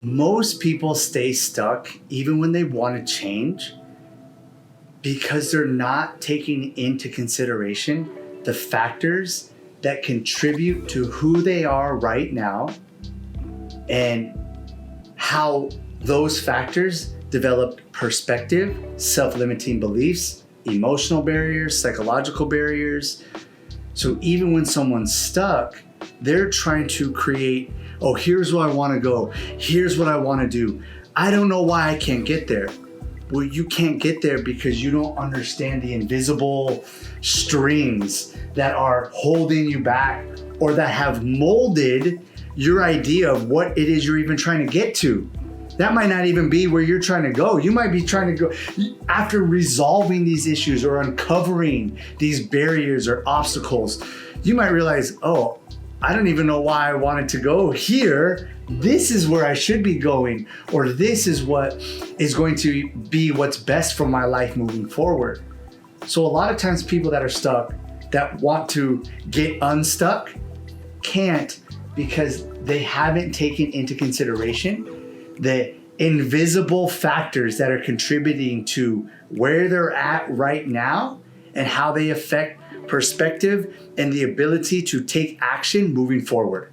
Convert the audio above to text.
Most people stay stuck even when they want to change because they're not taking into consideration the factors that contribute to who they are right now and how those factors develop perspective, self-limiting beliefs, emotional barriers, psychological barriers. So even when someone's stuck, they're trying to create, oh, here's where I want to go. Here's what I want to do. I don't know why I can't get there. Well, you can't get there because you don't understand the invisible strings that are holding you back or that have molded your idea of what it is you're even trying to get to. That might not even be where you're trying to go. You might be trying to go after resolving these issues or uncovering these barriers or obstacles. You might realize, oh, I don't even know why I wanted to go here. This is where I should be going, or this is what is going to be what's best for my life moving forward. So a lot of times people that are stuck, that want to get unstuck, can't because they haven't taken into consideration the invisible factors that are contributing to where they're at right now and how they affect perspective and the ability to take action moving forward.